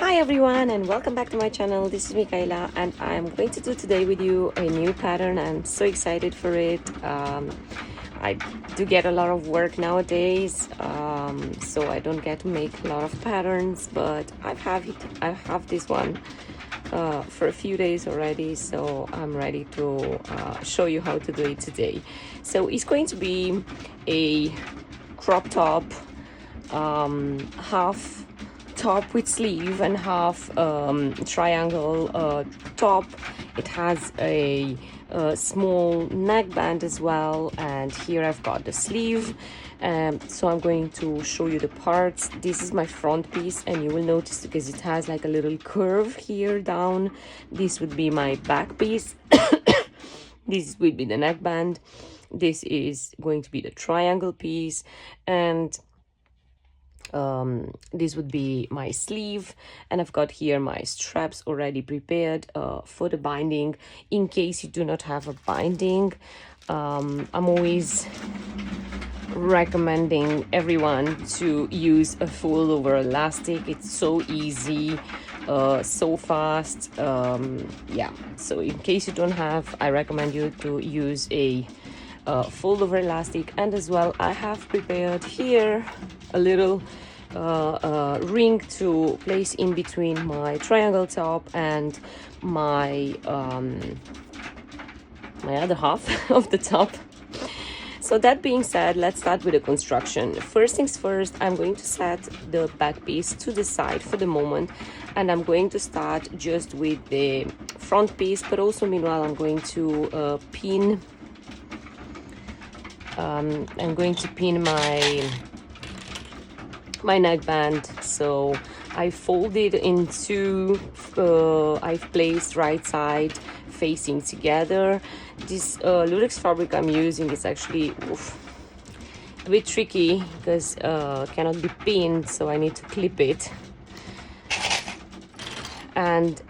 Hi everyone and welcome back to my channel. This is Michaela and I'm going to do today with you a new pattern. I'm so excited for it. I do get a lot of work nowadays, so I don't get to make a lot of patterns, but I have this one for a few days already, so I'm ready to show you how to do it today. So it's going to be a crop top, half top with sleeve and half triangle top. It has a small neckband as well, and here I've got the sleeve. So I'm going to show you the parts. This is my front piece, and you will notice because it has like a little curve here down. This would be my back piece. This would be the neckband. This is going to be the triangle piece, and this would be my sleeve, and I've got here my straps already prepared for the binding in case you do not have a binding. I'm always recommending everyone to use a fold over elastic. It's so easy, so fast. Yeah, so in case you don't have, I recommend you to use a fold over elastic. And as well, I have prepared here a little ring to place in between my triangle top and my my other half of the top. So that being said, let's start with the construction. First things first, I'm going to set the back piece to the side for the moment, and I'm going to start just with the front piece, but also meanwhile I'm going to pin I'm going to pin my neckband. So I folded in two, I've placed right side facing together. This lutex fabric I'm using is actually a bit tricky because cannot be pinned, so I need to clip it. And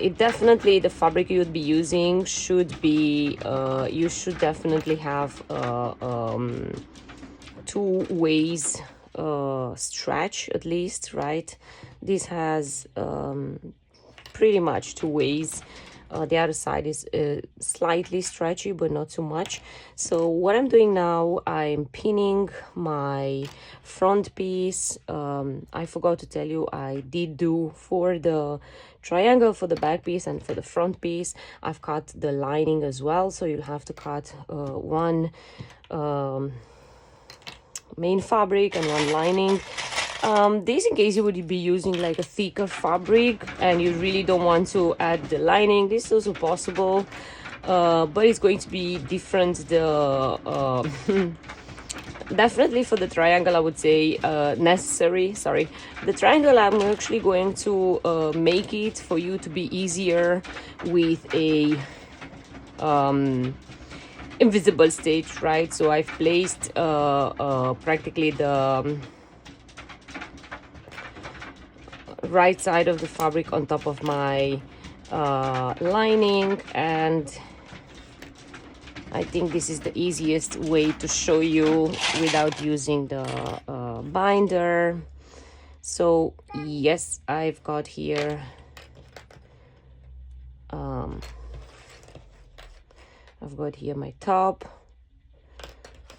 it definitely, the fabric you would be using should be, you should definitely have 2 ways stretch at least, right? This has pretty much 2 ways. The other side is slightly stretchy, but not too much. So what I'm doing now, I'm pinning my front piece. I forgot to tell you, I did do for the triangle, for the back piece and for the front piece, I've cut the lining as well. So you'll have to cut one main fabric and one lining. This in case you would be using like a thicker fabric and you really don't want to add the lining, this is also possible, but it's going to be different. The definitely for the triangle I would say necessary. Sorry, the triangle I'm actually going to make it for you to be easier with a invisible stitch, right? So I've placed practically the right side of the fabric on top of my lining, and I think this is the easiest way to show you without using the binder. So yes, I've got here my top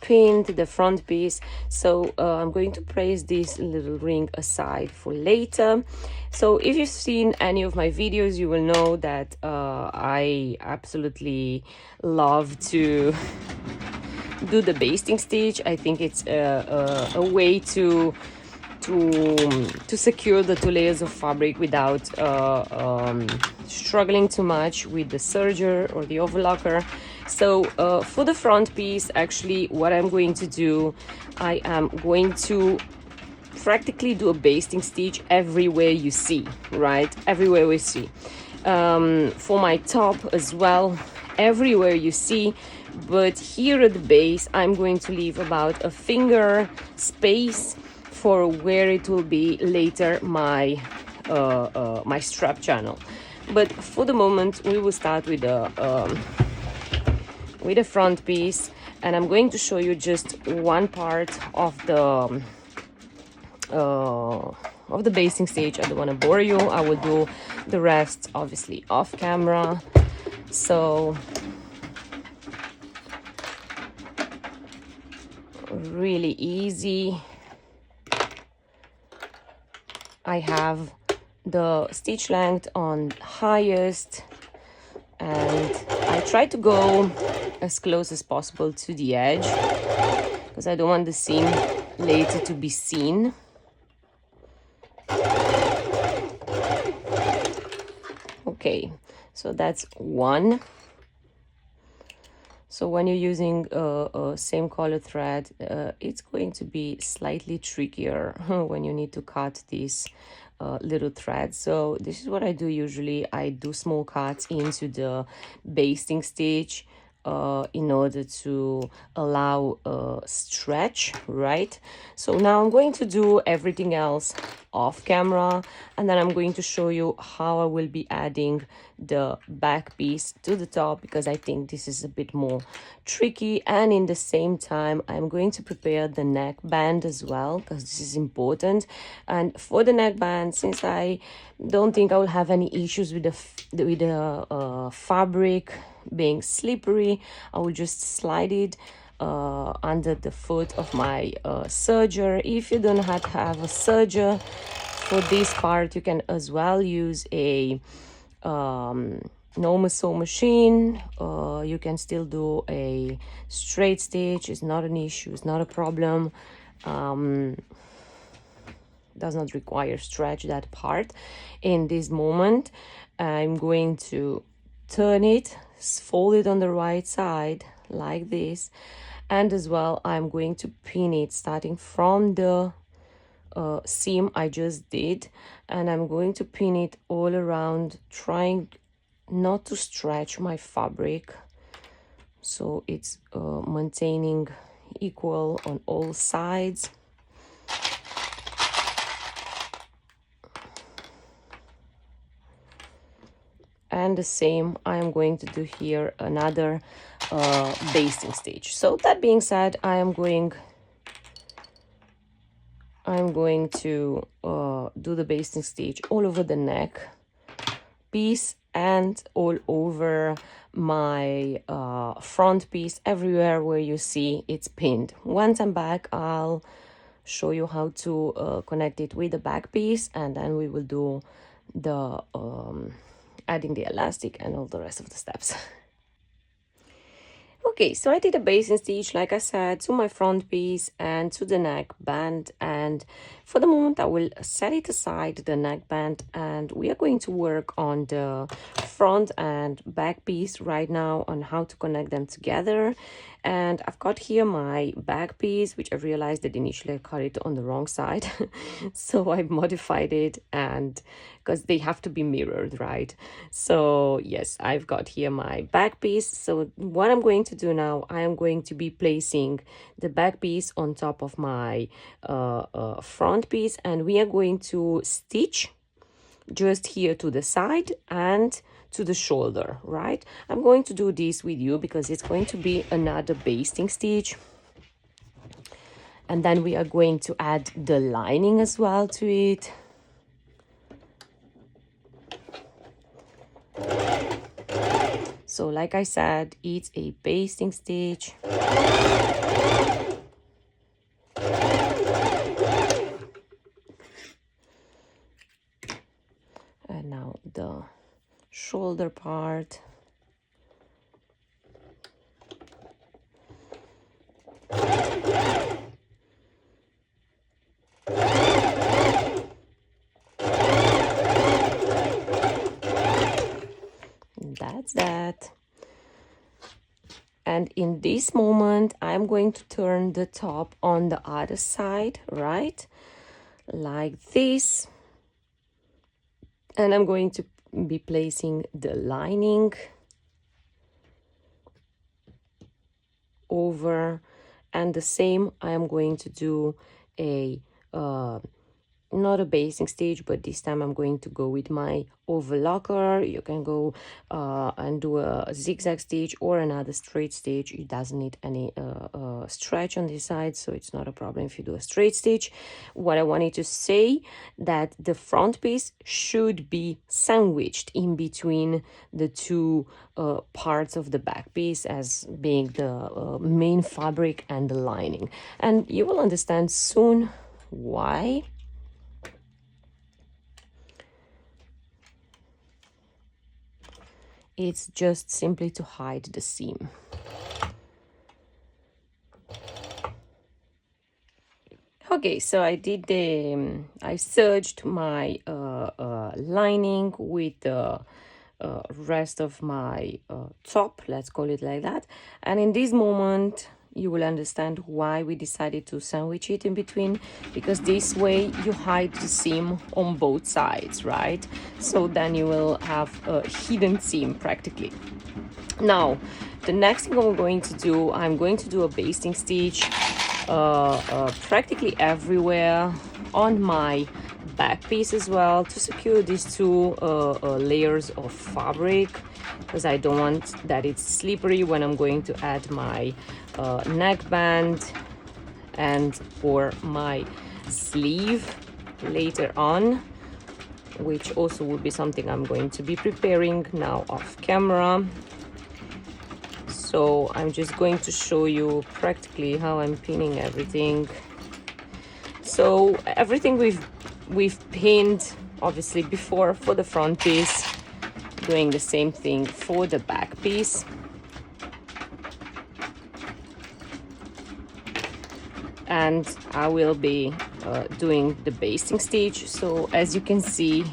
pinned, the front piece. So I'm going to place this little ring aside for later. So if you've seen any of my videos, you will know that I absolutely love to do the basting stitch. I think it's a way to secure the 2 layers of fabric without struggling too much with the serger or the overlocker. So for the front piece, actually what I'm going to do, I am going to practically do a basting stitch everywhere you see, right? Everywhere we see. For my top as well, everywhere you see, but here at the base I'm going to leave about a finger space for where it will be later my my strap channel. But for the moment we will start with the front piece, and I'm going to show you just one part of the of the basting stage. I don't want to bore you. I will do the rest obviously off camera. So really easy. I have the stitch length on highest, and I try to go as close as possible to the edge because I don't want the seam later to be seen. Okay, so that's one. So when you're using same color thread, it's going to be slightly trickier when you need to cut these little threads. So this is what I do usually. I do small cuts into the basting stitch in order to allow stretch, right? So now I'm going to do everything else off camera, and then I'm going to show you how I will be adding the back piece to the top, because I think this is a bit more tricky. And in the same time, I'm going to prepare the neckband as well, because this is important. And for the neckband, since I don't think I will have any issues with the fabric being slippery, I will just slide it under the foot of my serger. If you don't have a serger for this part, you can as well use a normal sew machine. You can still do a straight stitch. It's not an issue, it's not a problem. Does not require stretch that part. In this moment, I'm going to turn it, fold it on the right side like this, and as well I'm going to pin it starting from the seam I just did, and I'm going to pin it all around, trying not to stretch my fabric, so it's maintaining equal on all sides. And the same I am going to do here, another basting stitch. So that being said, I'm going to do the basting stitch all over the neck piece and all over my front piece, everywhere where you see it's pinned. Once I'm back, I'll show you how to connect it with the back piece, and then we will do the adding the elastic and all the rest of the steps. Okay, so I did a basting stitch, like I said, to my front piece and to the neck band, and for the moment I will set it aside, the neck band, and we are going to work on the front and back piece right now, on how to connect them together. And I've got here my back piece, which I realized that initially I cut it on the wrong side. So I modified it, and because they have to be mirrored, right? So yes, I've got here my back piece. So what I'm going to do now, I am going to be placing the back piece on top of my front piece, and we are going to stitch just here to the side and to the shoulder, right? I'm going to do this with you because it's going to be another basting stitch, and then we are going to add the lining as well to it. So like I said, it's a basting stitch. And now the shoulder part. That's that. And in this moment, I'm going to turn the top on the other side, right? Like this. And I'm going to be placing the lining over, and the same I am going to do a not a basting stitch, but this time I'm going to go with my overlocker. You can go and do a zigzag stitch or another straight stitch. It doesn't need any stretch on this side, so it's not a problem if you do a straight stitch. What I wanted to say, that the front piece should be sandwiched in between the two parts of the back piece, as being the main fabric and the lining, and you will understand soon why. It's just simply to hide the seam. Okay, so I did I serged my lining with the rest of my top, let's call it like that. And in this moment, you will understand why we decided to sandwich it in between, because this way you hide the seam on both sides, right? So then you will have a hidden seam practically. Now, the next thing I'm going to do, I'm going to do a basting stitch practically everywhere on my back piece as well, to secure these two layers of fabric, because I don't want that it's slippery when I'm going to add my neckband and or my sleeve later on, which also will be something I'm going to be preparing now off camera. So I'm just going to show you practically how I'm pinning everything. So everything we've pinned obviously before for the front piece, doing the same thing for the back piece. And I will be doing the basting stitch. So as you can see,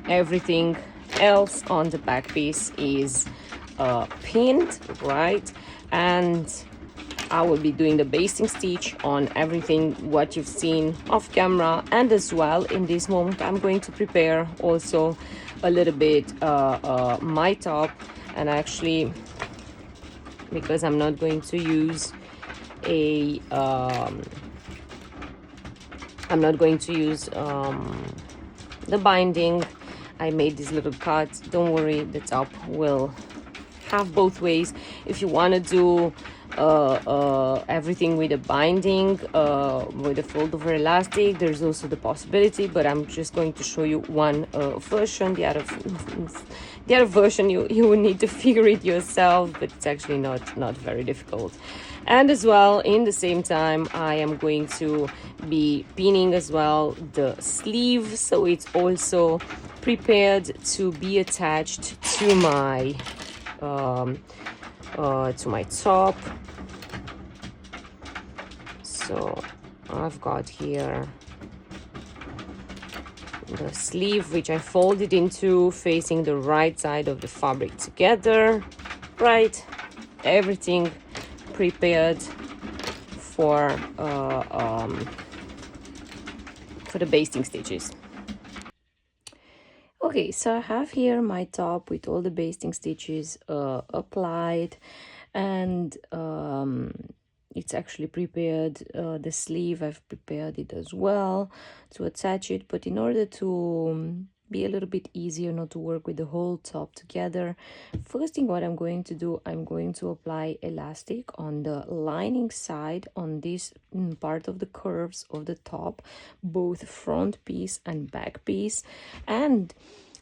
everything else on the back piece is pinned, right? And I will be doing the basting stitch on everything what you've seen off camera. And as well, in this moment, I'm going to prepare also a little bit my top. And actually, because I'm not going to use a I'm not going to use the binding, I made these little cuts. Don't worry, the top will have both ways. If you want to do everything with a binding with a fold over elastic, there's also the possibility, but I'm just going to show you one version. The other version you will need to figure it yourself, but it's actually not very difficult. And as well, in the same time, I am going to be pinning as well the sleeve, so it's also prepared to be attached to my top. So I've got here the sleeve, which I folded into facing the right side of the fabric together, right? Everything prepared for the basting stitches. Okay, so I have here my top with all the basting stitches applied, and it's actually prepared. The sleeve, I've prepared it as well to attach it, but in order to be a little bit easier, not to work with the whole top together, first thing what I'm going to do, I'm going to apply elastic on the lining side, on this part of the curves of the top, both front piece and back piece. And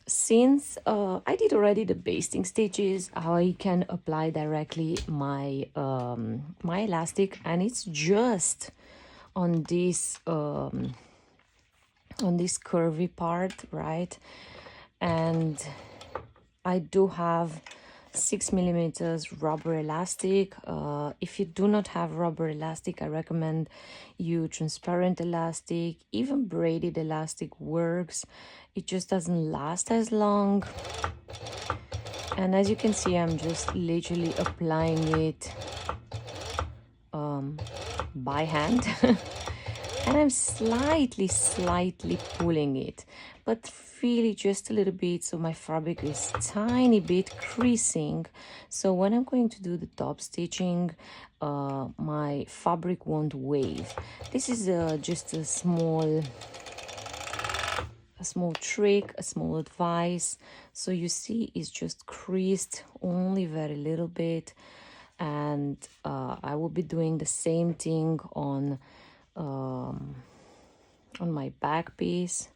since I did already the basting stitches, I can apply directly my my elastic, and it's just on this curvy part, right? And I do have 6mm rubber elastic. If you do not have rubber elastic, I recommend you transparent elastic. Even braided elastic works. It just doesn't last as long. And as you can see, I'm just literally applying it by hand. And I'm slightly pulling it, but really just a little bit, so my fabric is tiny bit creasing. So when I'm going to do the top stitching, my fabric won't wave. This is just a small small trick, a small advice. So you see it's just creased only very little bit, and I will be doing the same thing on my back piece.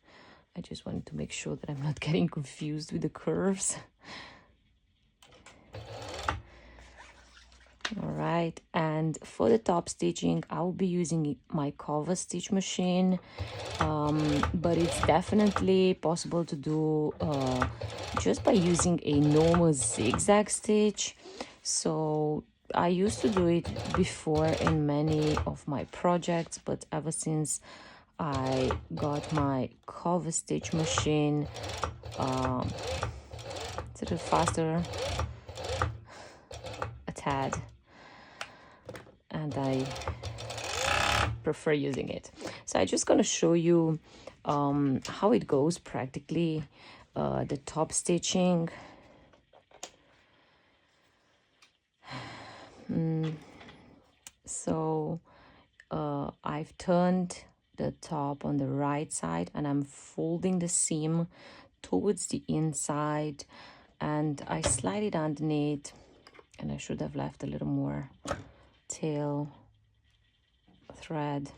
I just wanted to make sure that I'm not getting confused with the curves. All right, and for the top stitching I will be using my cover stitch machine, but it's definitely possible to do just by using a normal zigzag stitch. So I used to do it before in many of my projects, but ever since I got my cover stitch machine, it's a little faster, a tad, and I prefer using it. So I'm just gonna show you how it goes practically, the top stitching. So I've turned the top on the right side and I'm folding the seam towards the inside, and I slide it underneath, and I should have left a little more tail thread,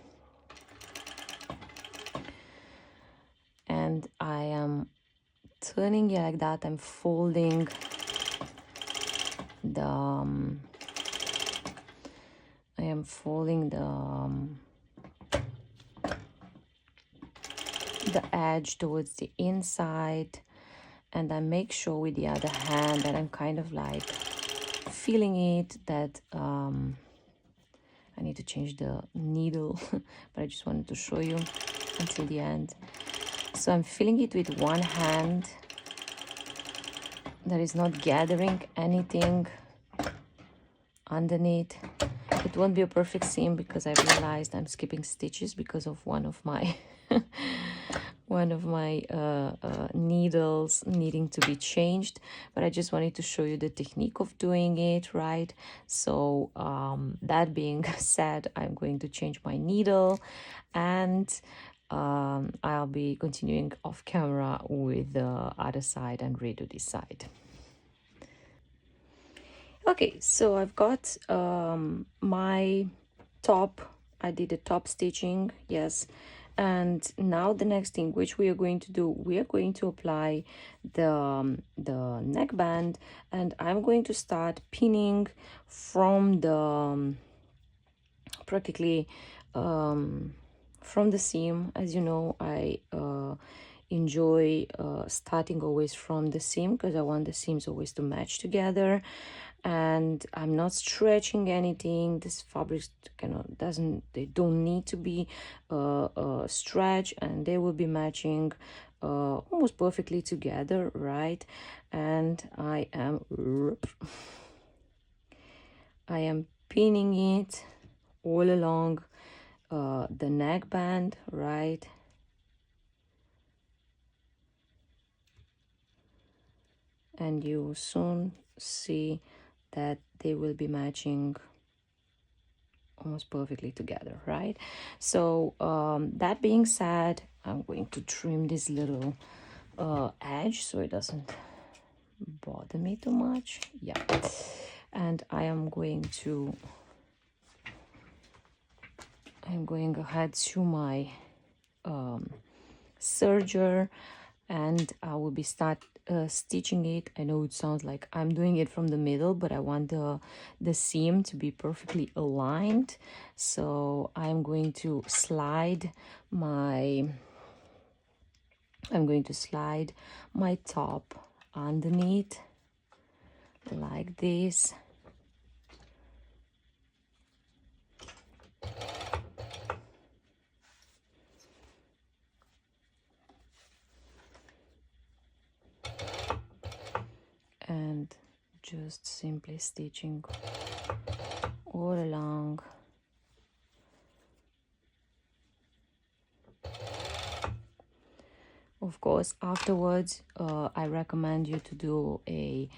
and I am turning it like that. I'm folding the the edge towards the inside, and I make sure with the other hand that I'm kind of like feeling it, that I need to change the needle but I just wanted to show you until the end. So I'm feeling it with one hand, that is not gathering anything underneath. It won't be a perfect seam because I realized I'm skipping stitches because of one of my needles needing to be changed, but I just wanted to show you the technique of doing it, right? So that being said, I'm going to change my needle, and I'll be continuing off camera with the other side and redo this side. Okay, so I've got my top. I did the top stitching, yes. And now the next thing which we are going to do, we are going to apply the neckband, and I'm going to start pinning from the practically from the seam. As you know, I enjoy starting always from the seam because I want the seams always to match together, and I'm not stretching anything. This fabrics they don't need to be stretched, and they will be matching almost perfectly together, right? And I am pinning it all along the neckband, right? And you will soon see that they will be matching almost perfectly together, right? So that being said, I'm going to trim this little edge so it doesn't bother me too much. Yeah, and I'm going ahead to my serger, and I will be stitching it. I know it sounds like I'm doing it from the middle, but I want the seam to be perfectly aligned. So I'm going to slide my top underneath like this. And just simply stitching all along. Of course, afterwards, I recommend you to do a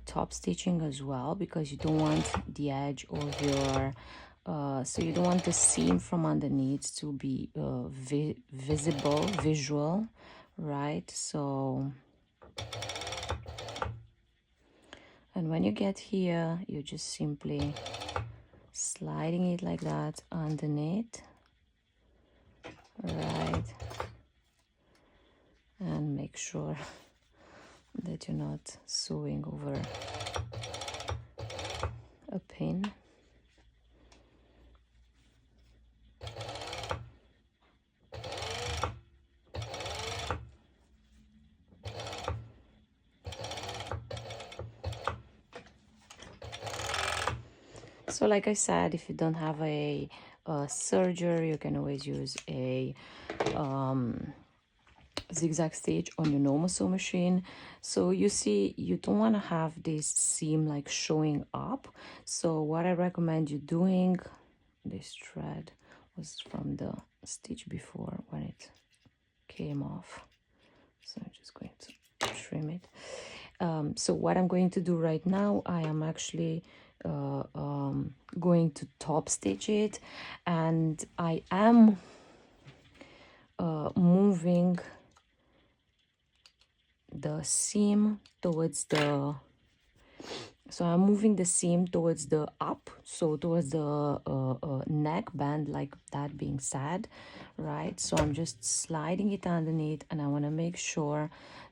top stitching as well, because you don't want the edge of your so you don't want the seam from underneath to be visual, right? So, and when you get here, you just simply sliding it like that underneath, right? And make sure that you're not sewing over a pin. So like I said, if you don't have a serger, you can always use a zigzag stitch on your normal sew machine. So you see, you don't want to have this seam like showing up. So what I recommend you doing, this thread was from the stitch before when it came off, so I'm just going to trim it. So what I'm going to do right now, I am actually going to top stitch it, and I am moving the seam towards the, so I'm moving the seam towards the up, so towards the neck band, like that being said, right? So I'm just sliding it underneath, and I want to make sure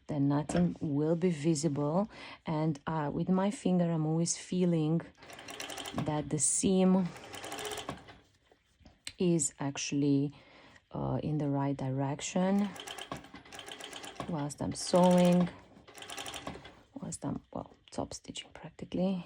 that nothing will be visible. And with my finger, I'm always feeling that the seam is actually in the right direction whilst I'm sewing, whilst I'm, well, top stitching practically.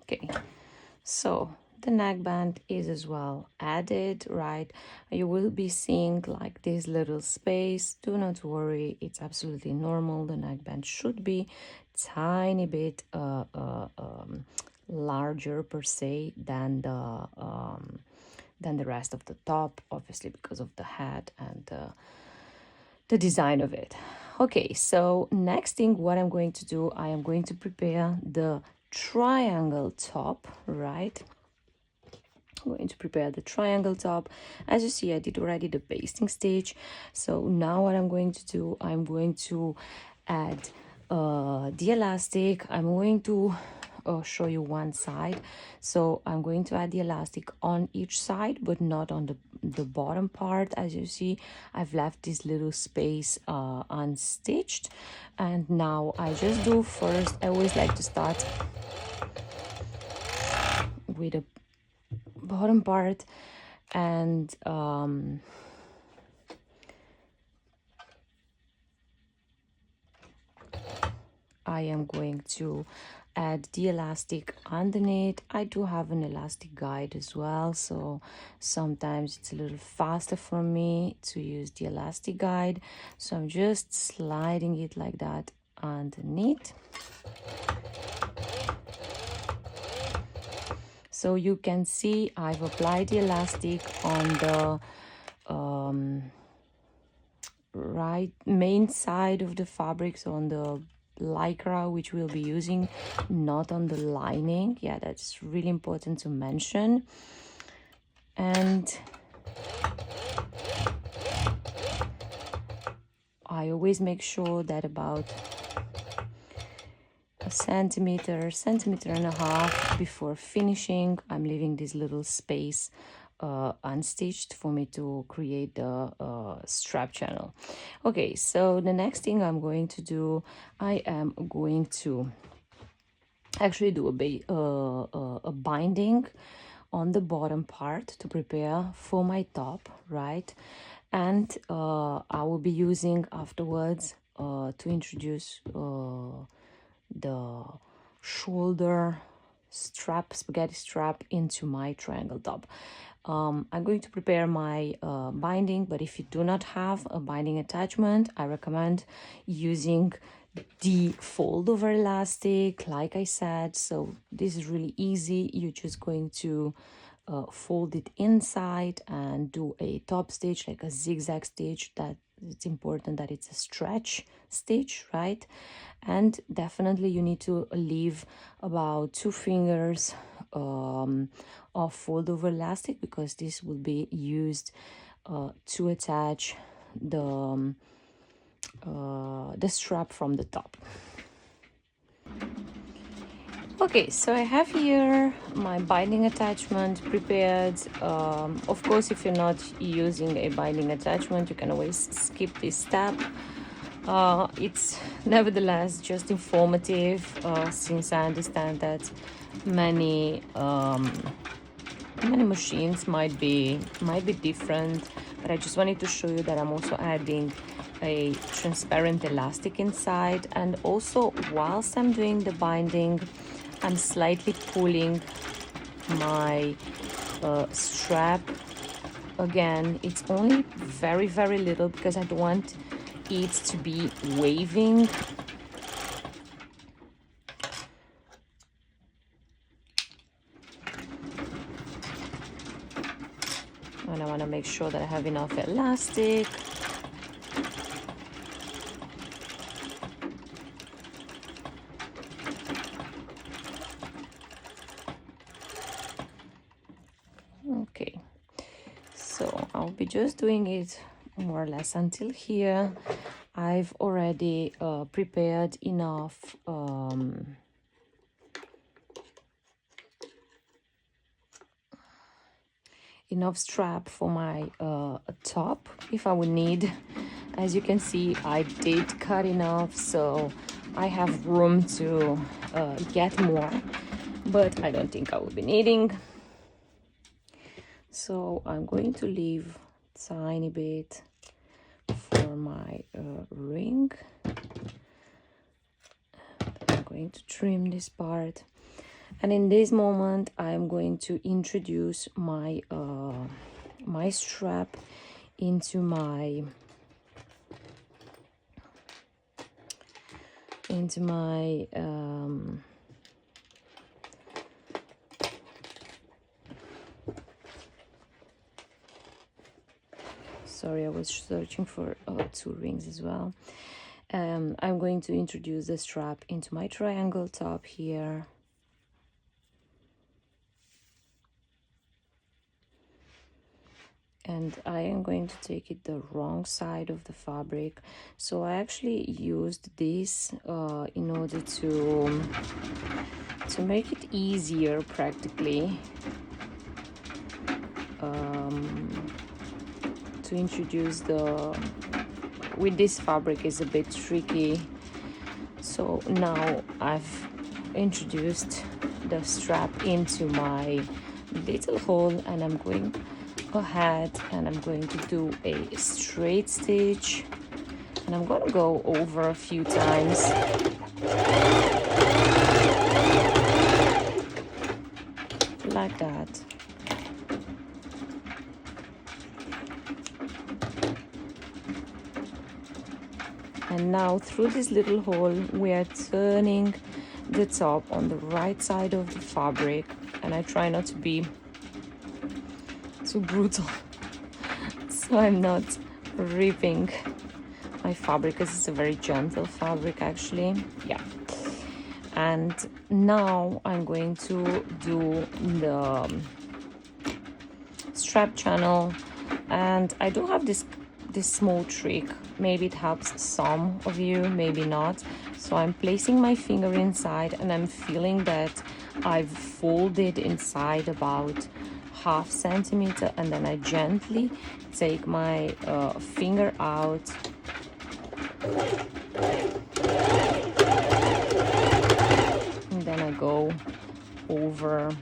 Okay, so the neckband is as well added, right? You will be seeing like this little space. Do not worry, it's absolutely normal. The neckband should be tiny bit larger per se than the rest of the top, obviously because of the hat and the design of it. Okay, so next thing, what I'm going to do, I am going to prepare the triangle top, right? I'm going to prepare the triangle top. As you see, I did already the basting stitch. So now what I'm going to do, I'm going to add the elastic. I'm going to show you one side. So I'm going to add the elastic on each side, but not on the bottom part. As you see, I've left this little space unstitched. And now I just do first, I always like to start with a bottom part, and I am going to add the elastic underneath. I do have an elastic guide as well, so sometimes it's a little faster for me to use the elastic guide. So I'm just sliding it like that underneath. So you can see I've applied the elastic on the right main side of the fabric, so on the lycra which we'll be using, not on the lining. Yeah, that's really important to mention. And I always make sure that about a centimeter and a half before finishing, I'm leaving this little space unstitched for me to create the strap channel. Okay, so the next thing I'm going to do, I am going to actually do a binding on the bottom part to prepare for my top, right? And I will be using afterwards to introduce the shoulder strap, spaghetti strap, into my triangle top. I'm going to prepare my binding, but if you do not have a binding attachment, I recommend using the fold over elastic, like I said. So this is really easy. You're just going to fold it inside and do a top stitch, like a zigzag stitch. That it's important that it's a stretch stitch, right? And definitely you need to leave about 2 fingers of fold over elastic, because this will be used to attach the strap from the top. Okay, so I have here my binding attachment prepared. Of course, if you're not using a binding attachment, you can always skip this step. It's nevertheless just informative, since I understand that many machines might be different, but I just wanted to show you that I'm also adding a transparent elastic inside, and also whilst I'm doing the binding, I'm slightly pulling my strap. Again, it's only very, very little, because I don't want it to be waving. And I want to make sure that I have enough elastic. Okay, so I'll be just doing it more or less until here. I've already prepared enough strap for my top if I would need. As you can see, I did cut enough, so I have room to get more, but I don't think I will be needing. So I'm going to leave tiny bit for my ring. I'm going to trim this part, and in this moment I'm going to introduce my my strap into my sorry, I was searching for 2 rings as well. I'm going to introduce the strap into my triangle top here. And I am going to take it the wrong side of the fabric. So I actually used this in order to make it easier practically to introduce with this fabric is a bit tricky. So now I've introduced the strap into my little hole, and I'm going ahead and I'm going to do a straight stitch, and I'm going to go over a few times. Like that. And now through this little hole we are turning the top on the right side of the fabric, and I try not to be too brutal so I'm not ripping my fabric, because it's a very gentle fabric actually. Yeah. And now I'm going to do the strap channel, and I do have this small trick. Maybe it helps some of you, maybe not. So I'm placing my finger inside, and I'm feeling that I've folded inside about ½ centimeter, and then I gently take my finger out and then I go over,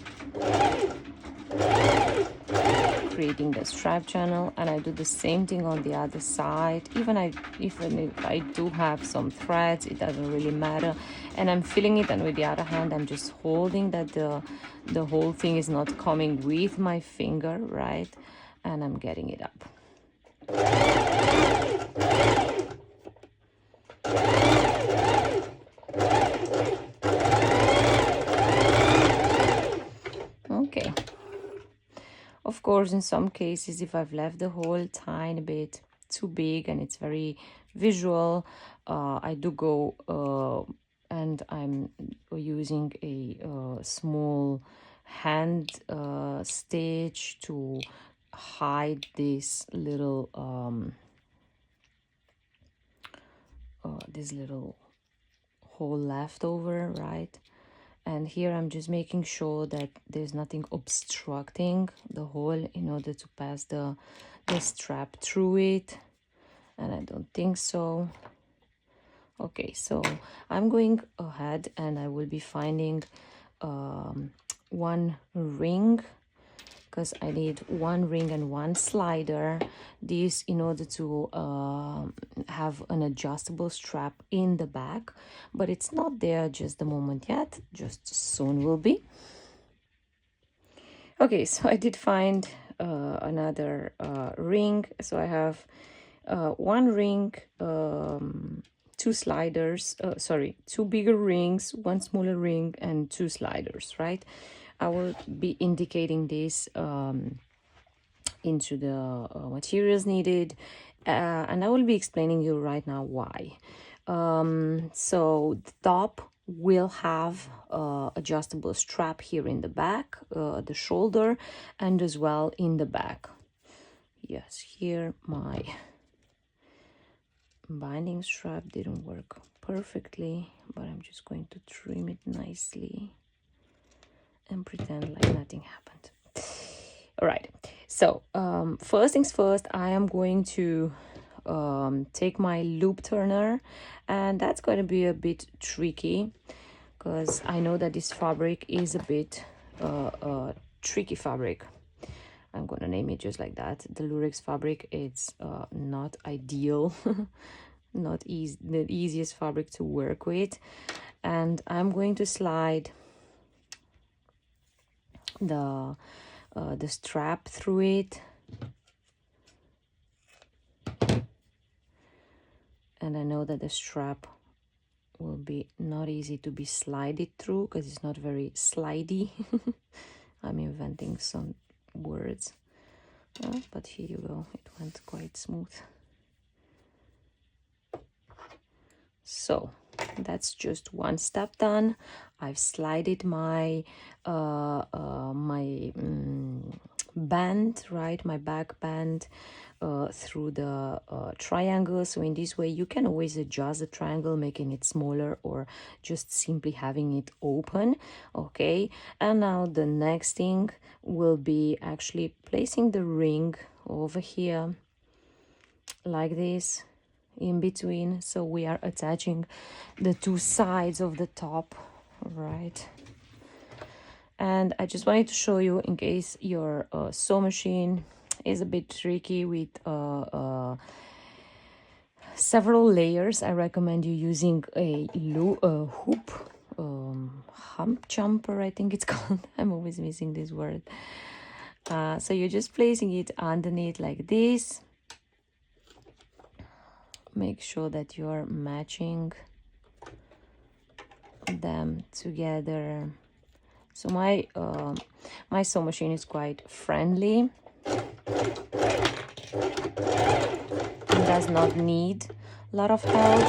creating the strap channel, and I do the same thing on the other side. Even if I do have some threads, it doesn't really matter. And I'm feeling it, and with the other hand I'm just holding that the whole thing is not coming with my finger, right? And I'm getting it up. Okay. Of course, in some cases, if I've left the hole tiny bit too big and it's very visual, I do go and I'm using a small hand stitch to hide this little hole left over, right? And here I'm just making sure that there's nothing obstructing the hole in order to pass the strap through it, and I don't think so. Okay, so I'm going ahead and I will be finding one ring, because I need one ring and one slider. This in order to have an adjustable strap in the back, but it's not there just the moment yet, just soon will be. Okay, so I did find another ring. So I have one ring, two sliders, two bigger rings, one smaller ring, and two sliders, right? I will be indicating this into the materials needed, and I will be explaining you right now why. So the top will have adjustable strap here in the back, the shoulder, and as well in the back. Yes, here my binding strap didn't work perfectly, but I'm just going to trim it nicely and pretend like nothing happened. All right, so first things first, I am going to take my loop turner, and that's going to be a bit tricky because I know that this fabric is a bit tricky fabric. I'm gonna name it just like that. The lurex fabric, it's not ideal, not the easiest fabric to work with, and I'm going to slide the strap through it, and I know that the strap will be not easy to be slided through because it's not very slidey. I'm inventing some words, but here you go, it went quite smooth. So that's just one step done. I've slided my band, right, my back band through the triangle. So in this way you can always adjust the triangle, making it smaller or just simply having it open. Okay, and now the next thing will be actually placing the ring over here like this in between, so we are attaching the two sides of the top, right? And I just wanted to show you, in case your sew machine is a bit tricky with several layers, I recommend you using a hoop, hump jumper, I think it's called. I'm always missing this word. So you're just placing it underneath like this. Make sure that you're matching them together. So my my sew machine is quite friendly. It does not need a lot of help.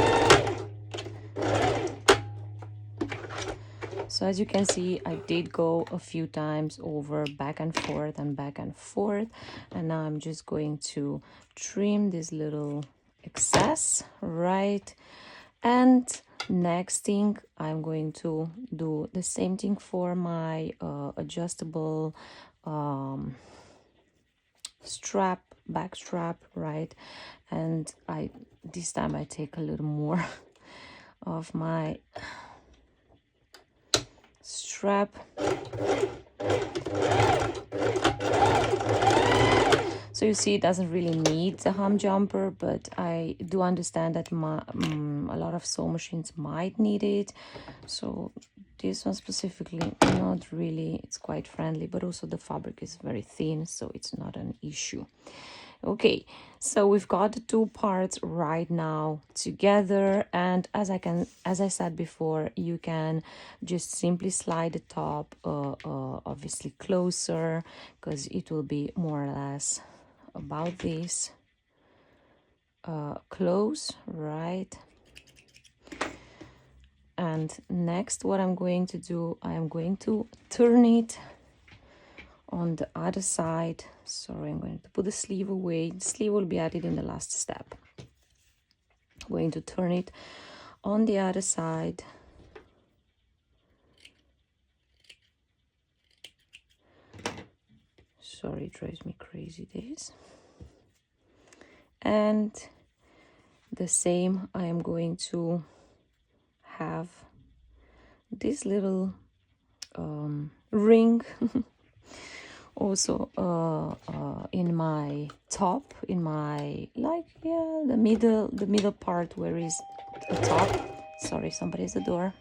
So as you can see, I did go a few times over back and forth and back and forth, and now I'm just going to trim this little excess, right? And next thing, I'm going to do the same thing for my adjustable strap, back strap, right? And this time I take a little more of my strap, So you see, it doesn't really need the hum jumper, but I do understand that a lot of sewing machines might need it. So this one specifically, not really. It's quite friendly, but also the fabric is very thin, so it's not an issue. Okay, so we've got the two parts right now together, and as I said before, you can just simply slide the top obviously closer, because it will be more or less about this close, right? And next, what I'm going to do, I am going to turn it on the other side. Sorry, I'm going to put the sleeve away. The sleeve will be added in the last step. I'm going to turn it on the other side. Sorry, it drives me crazy, this. And the same, I am going to have this little ring also in my top, in my, like, yeah, the middle part where is the top. Sorry, somebody's at the door.